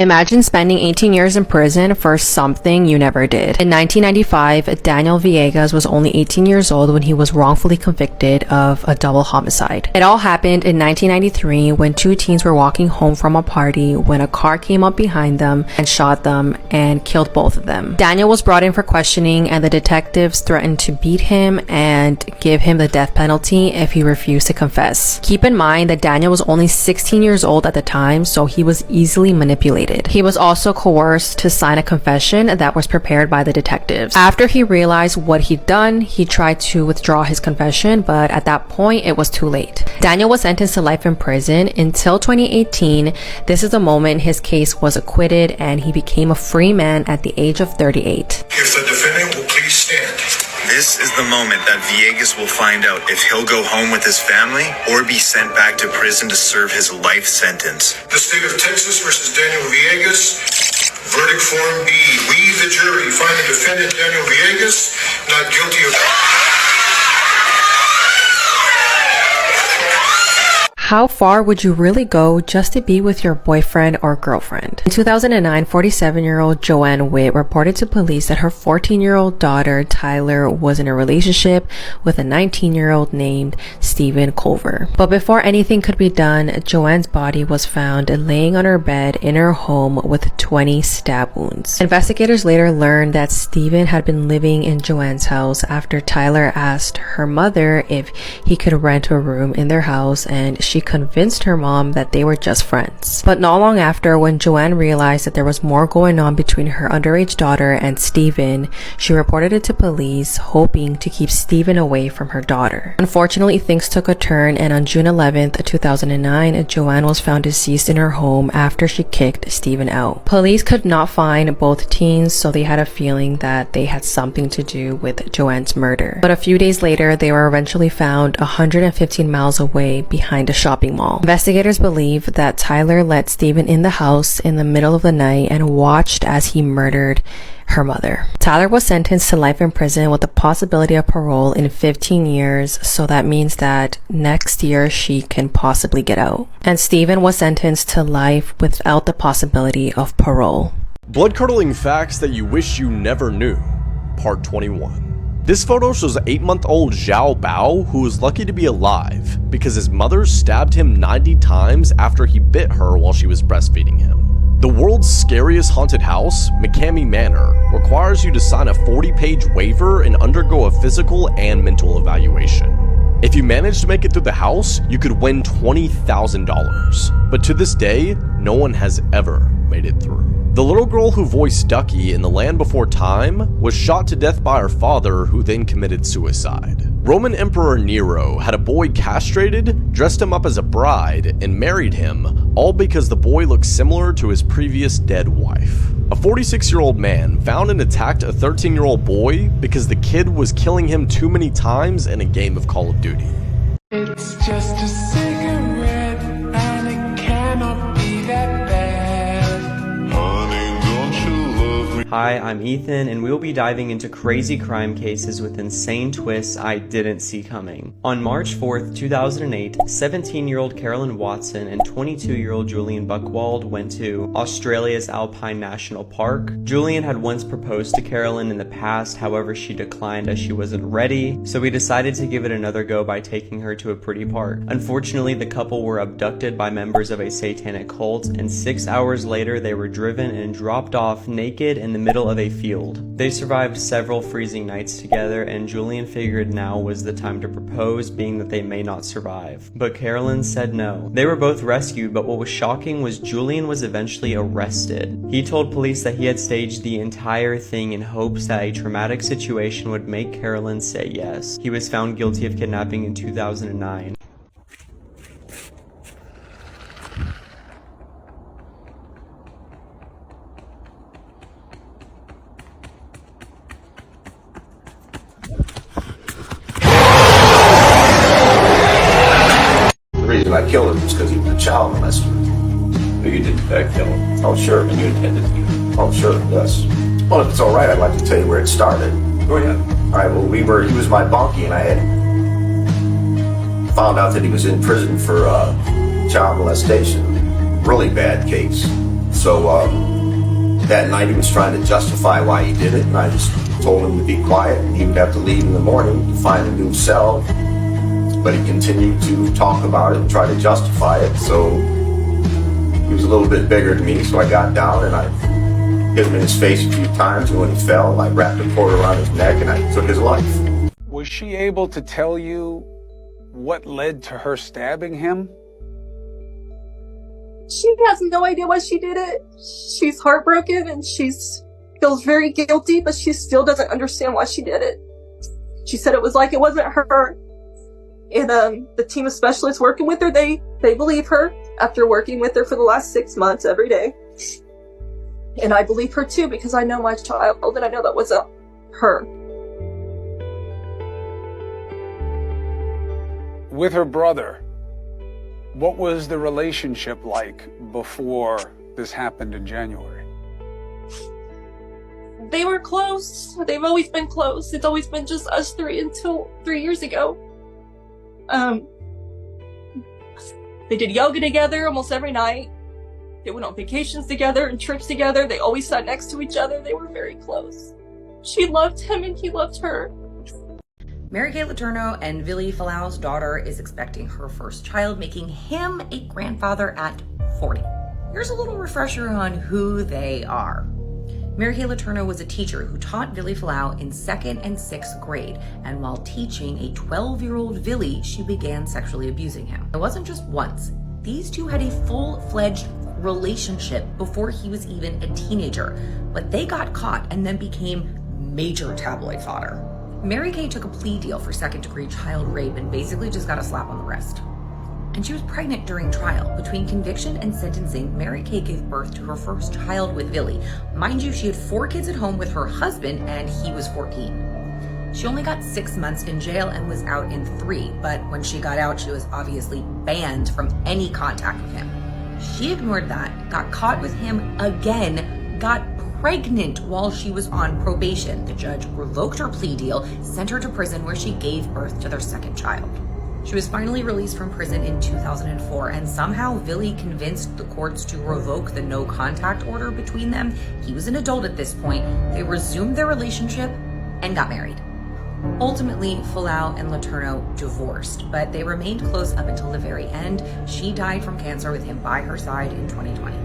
Imagine spending 18 years in prison for something you never did. In 1995, Daniel Villegas was only 18 years old when he was wrongfully convicted of a double homicide. It all happened in 1993 when two teens were walking home from a party when a car came up behind them and shot them and killed both of them. Daniel was brought in for questioning and the detectives threatened to beat him and give him the death penalty if he refused to confess. Keep in mind that Daniel was only 16 years old at the time, so he was easily manipulated. He was also coerced to sign a confession that was prepared by the detectives. After he realized what he'd done, he tried to withdraw his confession, but at that point, it was too late. Daniel was sentenced to life in prison until 2018. This is the moment his case was acquitted and he became a free man at the age of 38. If the defendant will please stand. This is the moment that Villegas will find out if he'll go home with his family or be sent back to prison to serve his life sentence. The state of Texas versus Daniel Villegas. Verdict form B. We, the jury, find the defendant Daniel Villegas not guilty of... How far would you really go just to be with your boyfriend or girlfriend? In 2009, 47-year-old Joanne Whit reported to police that her 14-year-old daughter, Tyler, was in a relationship with a 19-year-old named Stephen Culver. But before anything could be done, Joanne's body was found laying on her bed in her home with 20 stab wounds. Investigators later learned that Stephen had been living in Joanne's house after Tyler asked her mother if he could rent a room in their house, and she convinced her mom that they were just friends. But not long after, when Joanne realized that there was more going on between her underage daughter and Stephen, she reported it to police, hoping to keep Stephen away from her daughter. Unfortunately, things took a turn, and on June 11th, 2009, Joanne was found deceased in her home after she kicked Stephen out. Police could not find both teens, so they had a feeling that they had something to do with Joanne's murder. But a few days later, they were eventually found 115 miles away behind a shopping mall. Investigators believe that Tyler let Stephen in the house in the middle of the night and watched as he murdered her mother. Tyler was sentenced to life in prison with the possibility of parole in 15 years, so that means that next year she can possibly get out. And Stephen was sentenced to life without the possibility of parole. Blood-curdling facts that you wish you never knew, part 21. This photo shows 8-month-old Zhao Bao, who was lucky to be alive because his mother stabbed him 90 times after he bit her while she was breastfeeding him. The world's scariest haunted house, McKay Manor, requires you to sign a 40-page waiver and undergo a physical and mental evaluation. If you manage to make it through the house, you could win $20,000. But to this day, no one has ever made it through. The little girl who voiced Ducky in The Land Before Time was shot to death by her father, who then committed suicide. Roman Emperor Nero had a boy castrated, dressed him up as a bride, and married him, all because the boy looked similar to his previous dead wife. A 46-year-old man found and attacked a 13-year-old boy because the kid was killing him too many times in a game of Call of Duty. It's just a cigarette and it cannot be that bad. Honey, don't you love me? Hi, I'm Ethan, and we'll be diving into crazy crime cases with insane twists I didn't see coming. On March 4th, 2008, 17-year-old Carolyn Watson and 22-year-old Julian Buchwald went to Australia's Alpine National Park. Julian had once proposed to Carolyn in the past, however she declined as she wasn't ready, so we decided to give it another go by taking her to a pretty park. Unfortunately, the couple were abducted by members of a satanic cult, and 6 hours later they were driven and dropped off naked in the middle of a field. They survived several freezing nights together, and Julian figured now was the time to propose, being that they may not survive. But Carolyn said no. They were both rescued, but what was shocking was Julian was eventually arrested. He told police that he had staged the entire thing in hopes that a traumatic situation would make Carolyn say yes. He was found guilty of kidnapping in 2009. The reason I killed him was because he was a child molester. But you didn't kill him. Oh, sure. And you intended to. Oh, sure, yes. Well, if it's all right, I'd like to tell you where it started. Go ahead. All right, well, he was my bunkie, and I had found out that he was in prison for child molestation. Really bad case. So that night he was trying to justify why he did it, and I just told him to be quiet, and he would have to leave in the morning to find a new cell. But he continued to talk about it and try to justify it, so he was a little bit bigger than me, so I got down and I hit him in his face a few times, and when he fell, I wrapped a cord around his neck and I took his life. Was she able to tell you what led to her stabbing him? She has no idea why she did it. She's heartbroken and feels very guilty, but she still doesn't understand why she did it. She said it was like it wasn't her. And the team of specialists working with her, they believe her after working with her for the last 6 months every day. And I believe her too, because I know my child and I know that wasn't her. With her brother, what was the relationship like before this happened in January? They were close. They've always been close. It's always been just us three until 3 years ago. They did yoga together almost every night. They went on vacations together and trips together. They always sat next to each other. They were very close. She loved him and he loved her. Mary Kay Letourneau and Vili Falau's daughter is expecting her first child, making him a grandfather at 40. Here's a little refresher on who they are. Mary Kay Letourneau was a teacher who taught Vili Falau in 2nd and 6th grade, and while teaching a 12-year-old Vili, she began sexually abusing him. It wasn't just once. These two had a full-fledged relationship before he was even a teenager, but they got caught and then became major tabloid fodder. Mary Kay took a plea deal for 2nd-degree child rape and basically just got a slap on the wrist. And she was pregnant during trial. Between conviction and sentencing, Mary Kay gave birth to her first child with Vili. Mind you, she had 4 kids at home with her husband and he was 14. She only got 6 months in jail and was out in 3, but when she got out, she was obviously banned from any contact with him. She ignored that, got caught with him again, got pregnant while she was on probation. The judge revoked her plea deal, sent her to prison where she gave birth to their 2nd child. She was finally released from prison in 2004, and somehow Vili convinced the courts to revoke the no contact order between them. He was an adult at this point. They resumed their relationship and got married. Ultimately, Falau and Letourneau divorced, but they remained close up until the very end. She died from cancer with him by her side in 2020.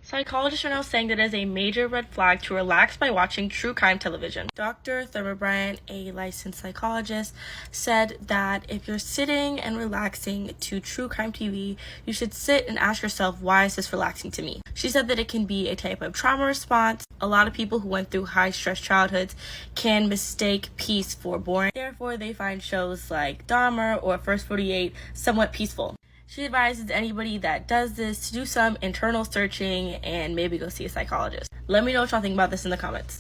Psychologists are now saying that it is a major red flag to relax by watching true crime television. Dr. Thurman Bryant, a licensed psychologist, said that if you're sitting and relaxing to true crime TV, you should sit and ask yourself, why is this relaxing to me? She said that it can be a type of trauma response. A lot of people who went through high-stress childhoods can mistake peace for boring. Therefore, they find shows like Dahmer or First 48 somewhat peaceful. She advises anybody that does this to do some internal searching and maybe go see a psychologist. Let me know what y'all think about this in the comments.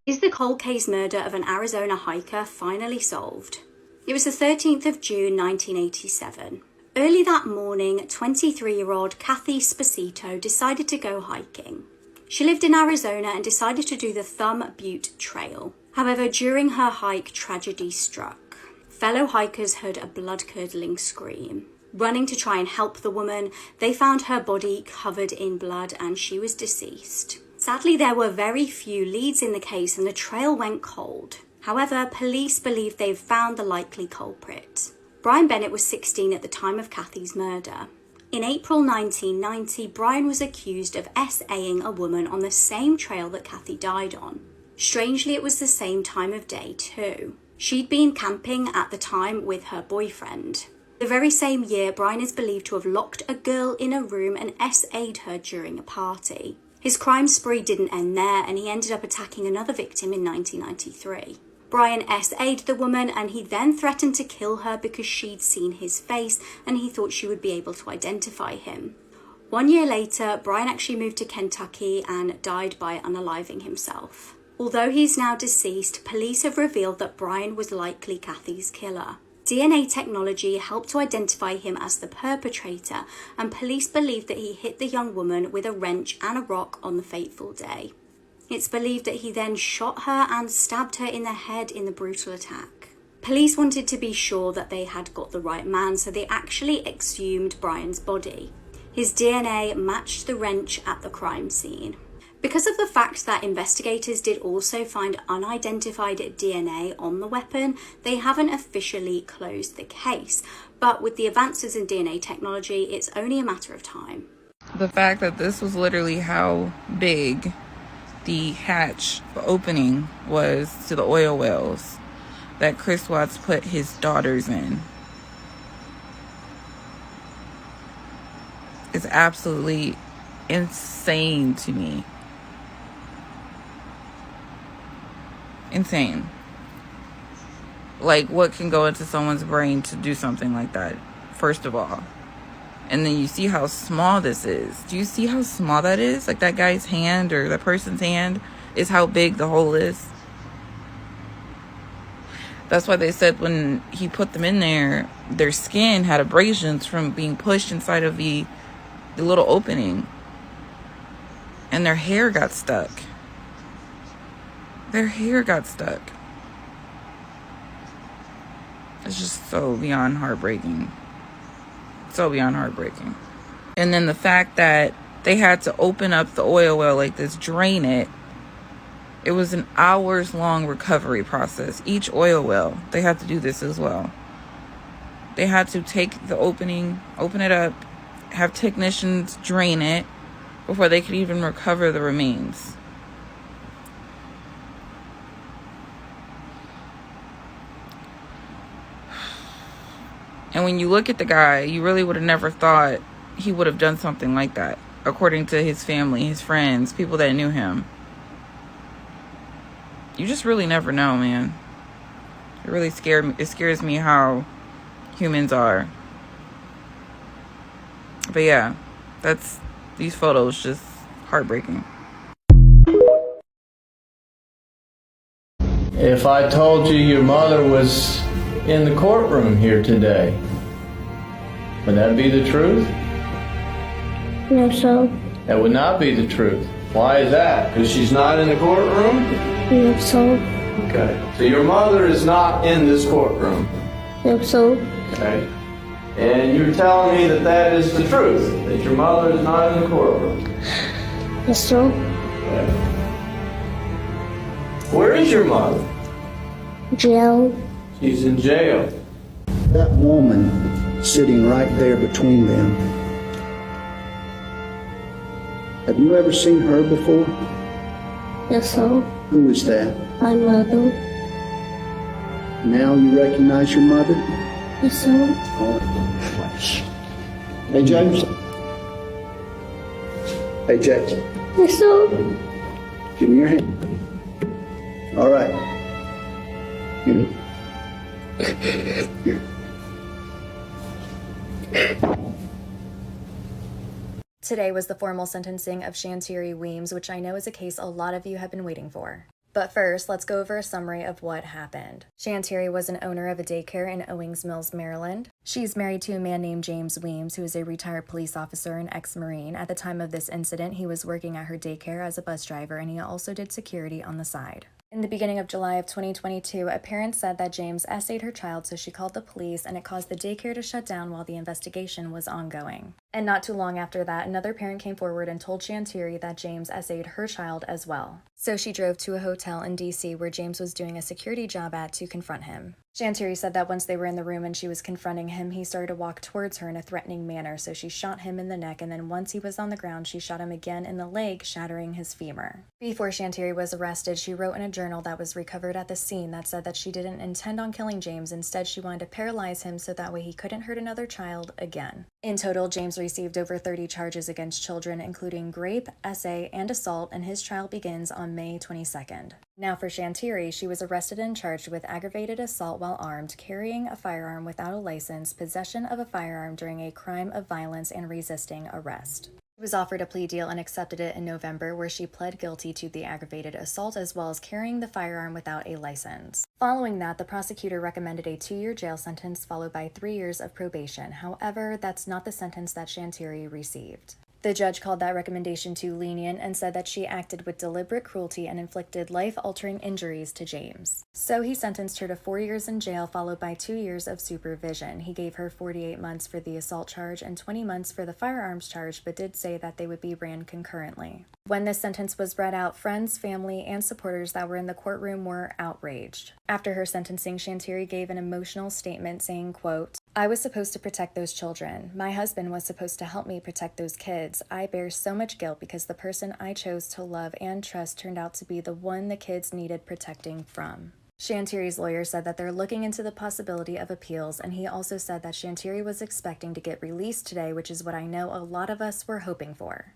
Is the cold case murder of an Arizona hiker finally solved? It was the 13th of June 1987. Early that morning, 23-year-old Kathy Spacito decided to go hiking. She lived in Arizona and decided to do the Thumb Butte Trail. However, during her hike, tragedy struck. Fellow hikers heard a blood-curdling scream. Running to try and help the woman, they found her body covered in blood and she was deceased. Sadly, there were very few leads in the case and the trail went cold. However, police believe they've found the likely culprit. Brian Bennett was 16 at the time of Kathy's murder. In April 1990, Brian was accused of SAing a woman on the same trail that Kathy died on. Strangely, it was the same time of day too. She'd been camping at the time with her boyfriend. The very same year, Brian is believed to have locked a girl in a room and SA'd her during a party. His crime spree didn't end there and he ended up attacking another victim in 1993. Brian SA'd the woman and he then threatened to kill her because she'd seen his face and he thought she would be able to identify him. 1 year later, Brian actually moved to Kentucky and died by unaliving himself. Although he's now deceased, police have revealed that Brian was likely Kathy's killer. DNA technology helped to identify him as the perpetrator, and police believe that he hit the young woman with a wrench and a rock on the fateful day. It's believed that he then shot her and stabbed her in the head in the brutal attack. Police wanted to be sure that they had got the right man, so they actually exhumed Brian's body. His DNA matched the wrench at the crime scene. Because of the fact that investigators did also find unidentified DNA on the weapon, they haven't officially closed the case. But with the advances in DNA technology, it's only a matter of time. The fact that this was literally how big the hatch opening was to the oil wells that Chris Watts put his daughters in is absolutely insane to me. Insane. Like, what can go into someone's brain to do something like that, first of all? And then you see how small this is. Do you see how small that is? Like, that guy's hand or that person's hand is how big the hole is. That's why they said when he put them in there, their skin had abrasions from being pushed inside of the little opening. And their hair got stuck. Their hair got stuck. It's just so beyond heartbreaking. So beyond heartbreaking. And then the fact that they had to open up the oil well like this, drain it. It was an hours-long recovery process. Each oil well, they had to do this as well. They had to take the opening, open it up, have technicians drain it before they could even recover the remains. And when you look at the guy, you really would have never thought he would have done something like that, according to his family, his friends, people that knew him. You just really never know, man. It really scares me how humans are. But yeah, these photos just heartbreaking. If I told you your mother was in the courtroom here today, would that be the truth? No, so. That would not be the truth. Why is that? Because she's not in the courtroom? No, so. Okay. So your mother is not in this courtroom? No, so. Okay. And you're telling me that that is the truth, that your mother is not in the courtroom? Yes, so. Okay. Where is your mother? Jail. She's in jail. That woman sitting right there between them, have you ever seen her before? Yes, so. Who is that? My mother. Now you recognize your mother? Yes, so. Hey, James. Hey, James. Yes, so. Give me your hand. All right. Here. Here. Today was the formal sentencing of Shanteri Weams, which I know is a case a lot of you have been waiting for. But first, let's go over a summary of what happened. Shanteri was an owner of a daycare in Owings Mills, Maryland. She's married to a man named James Weams, who is a retired police officer and ex-Marine. At the time of this incident, he was working at her daycare as a bus driver, and he also did security on the side. In the beginning of July of 2022, a parent said that James essayed her child, so she called the police, and it caused the daycare to shut down while the investigation was ongoing. And not too long after that, another parent came forward and told Shanteri that James essayed her child as well. So she drove to a hotel in DC where James was doing a security job at to confront him. Shanteri said that once they were in the room and she was confronting him, he started to walk towards her in a threatening manner, so she shot him in the neck, and then once he was on the ground, she shot him again in the leg, shattering his femur. Before Shanteri was arrested, she wrote in a journal that was recovered at the scene that said that she didn't intend on killing James. Instead, she wanted to paralyze him so that way he couldn't hurt another child again. In total, James received over 30 charges against children, including rape, essay, and assault, and his trial begins on May 22nd. Now for Shanteri, she was arrested and charged with aggravated assault while armed, carrying a firearm without a license, possession of a firearm during a crime of violence, and resisting arrest. She was offered a plea deal and accepted it in November, where she pled guilty to the aggravated assault as well as carrying the firearm without a license. Following that, the prosecutor recommended a 2-year jail sentence followed by 3 years of probation. However, that's not the sentence that Shanteri received. The judge called that recommendation too lenient and said that she acted with deliberate cruelty and inflicted life-altering injuries to James. So he sentenced her to 4 years in jail followed by 2 years of supervision. He gave her 48 months for the assault charge and 20 months for the firearms charge, but did say that they would be ran concurrently. When this sentence was read out, friends, family, and supporters that were in the courtroom were outraged. After her sentencing, Shanteri gave an emotional statement saying, quote, "I was supposed to protect those children. My husband was supposed to help me protect those kids. I bear so much guilt because the person I chose to love and trust turned out to be the one the kids needed protecting from." Shanteri's lawyer said that they're looking into the possibility of appeals, and he also said that Shanteri was expecting to get released today, which is what I know a lot of us were hoping for.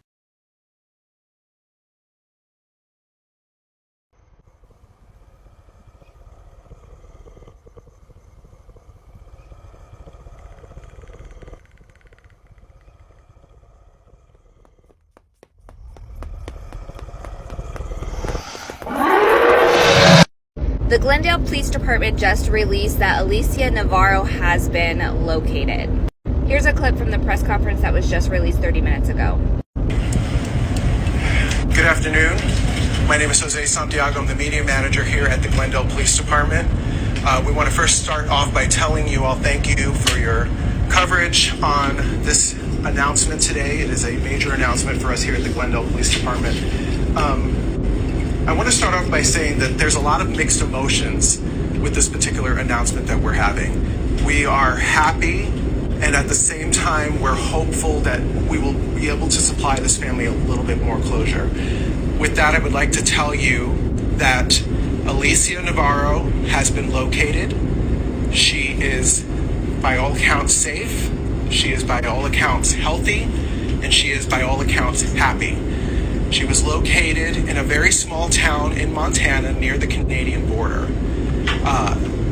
The Glendale Police Department just released that Alicia Navarro has been located. Here's a clip from the press conference that was just released 30 minutes ago. Good afternoon. My name is Jose Santiago. I'm the media manager here at the Glendale Police Department. We want to first start off by telling you all thank you for your coverage on this announcement today. It is a major announcement for us here at the Glendale Police Department. I want to start off by saying that there's a lot of mixed emotions with this particular announcement that we're having. We are happy, and at the same time, we're hopeful that we will be able to supply this family a little bit more closure. With that, I would like to tell you that Alicia Navarro has been located. She is, by all accounts, safe. She is, by all accounts, healthy, and she is, by all accounts, happy. She was located in a very small town in Montana near the Canadian border.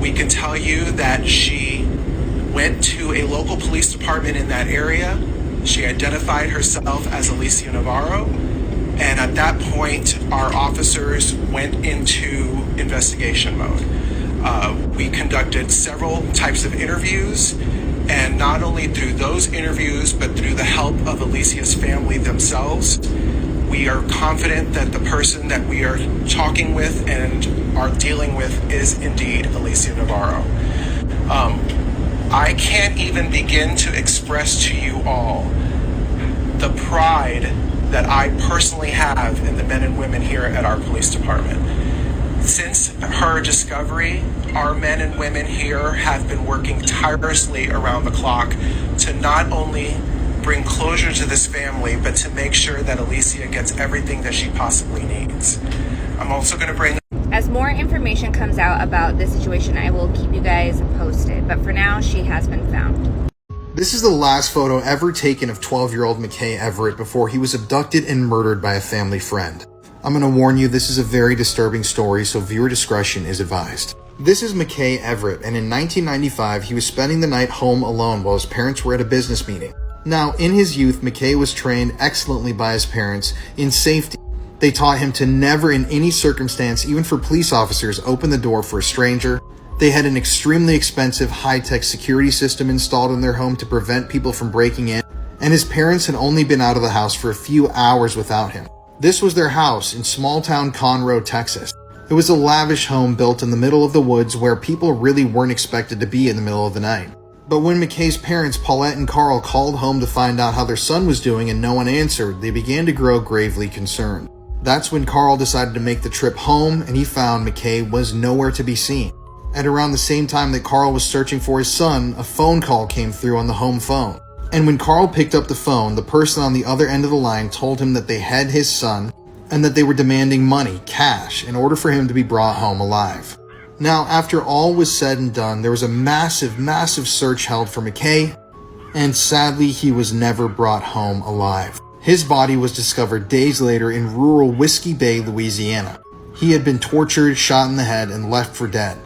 We can tell you that she went to a local police department in that area. She identified herself as Alicia Navarro, and at that point, our officers went into investigation mode. We conducted several types of interviews, and not only through those interviews, but through the help of Alicia's family themselves, we are confident that the person that we are talking with and are dealing with is indeed Alicia Navarro. I can't even begin to express to you all the pride that I personally have in the men and women here at our police department. Since her discovery, our men and women here have been working tirelessly around the clock to not only bring closure to this family, but to make sure that Alicia gets everything that she possibly needs. I'm also going to bring... As more information comes out about this situation, I will keep you guys posted. But for now, she has been found. This is the last photo ever taken of 12-year-old McKay Everett before he was abducted and murdered by a family friend. I'm going to warn you, this is a very disturbing story, so viewer discretion is advised. This is McKay Everett, and in 1995, he was spending the night home alone while his parents were at a business meeting. Now, in his youth, McKay was trained excellently by his parents in safety. They taught him to never in any circumstance, even for police officers, open the door for a stranger. They had an extremely expensive high-tech security system installed in their home to prevent people from breaking in, and his parents had only been out of the house for a few hours without him. This was their house in small-town Conroe, Texas. It was a lavish home built in the middle of the woods where people really weren't expected to be in the middle of the night. But when McKay's parents, Paulette and Carl, called home to find out how their son was doing and no one answered, they began to grow gravely concerned. That's when Carl decided to make the trip home, and he found McKay was nowhere to be seen. At around the same time that Carl was searching for his son, a phone call came through on the home phone. And when Carl picked up the phone, the person on the other end of the line told him that they had his son and that they were demanding money, cash, in order for him to be brought home alive. Now, after all was said and done, there was a massive search held for McKay, and sadly, he was never brought home alive. His body was discovered days later in rural Whiskey Bay, Louisiana. He had been tortured, shot in the head, and left for dead.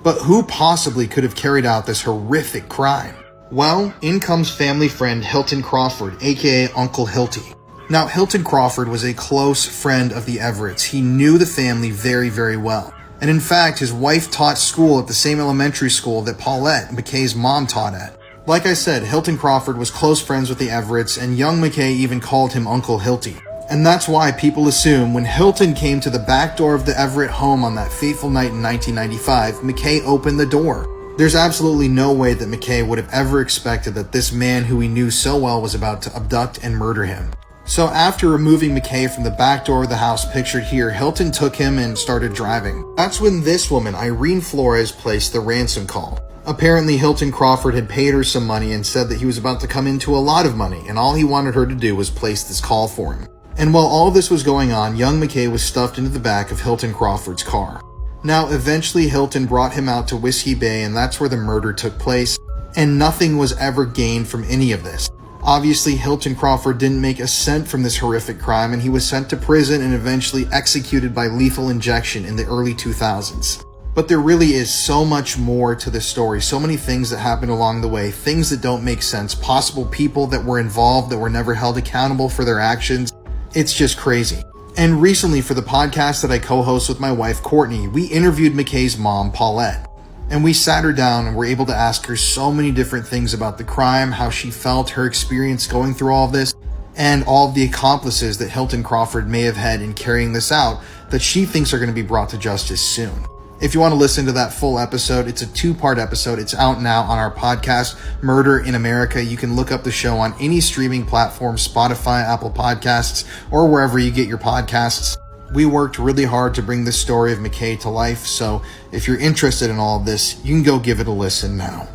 But who possibly could have carried out this horrific crime? Well, in comes family friend Hilton Crawford, aka Uncle Hilty. Now, Hilton Crawford was a close friend of the Everetts. He knew the family very, very well. And in fact, his wife taught school at the same elementary school that Paulette, McKay's mom, taught at. Like I said, Hilton Crawford was close friends with the Everetts, and young McKay even called him Uncle Hilty. And that's why people assume when Hilton came to the back door of the Everett home on that fateful night in 1995, McKay opened the door. There's absolutely no way that McKay would have ever expected that this man who he knew so well was about to abduct and murder him. So after removing McKay from the back door of the house pictured here, Hilton took him and started driving. That's when this woman, Irene Flores, placed the ransom call. Apparently, Hilton Crawford had paid her some money and said that he was about to come into a lot of money, and all he wanted her to do was place this call for him. And while all this was going on, young McKay was stuffed into the back of Hilton Crawford's car. Now, eventually Hilton brought him out to Whiskey Bay, and that's where the murder took place, and nothing was ever gained from any of this. Obviously, Hilton Crawford didn't make a cent from this horrific crime, and he was sent to prison and eventually executed by lethal injection in the early 2000s. But there really is so much more to this story, so many things that happened along the way, things that don't make sense, possible people that were involved that were never held accountable for their actions. It's just crazy. And recently, for the podcast that I co-host with my wife, Courtney, we interviewed McKay's mom, Paulette. And we sat her down and were able to ask her so many different things about the crime, how she felt, her experience going through all of this, and all of the accomplices that Hilton Crawford may have had in carrying this out that she thinks are going to be brought to justice soon. If you want to listen to that full episode, it's a 2-part episode. It's out now on our podcast, Murder in America. You can look up the show on any streaming platform, Spotify, Apple Podcasts, or wherever you get your podcasts. We worked really hard to bring this story of McKay to life, so if you're interested in all of this, you can go give it a listen now.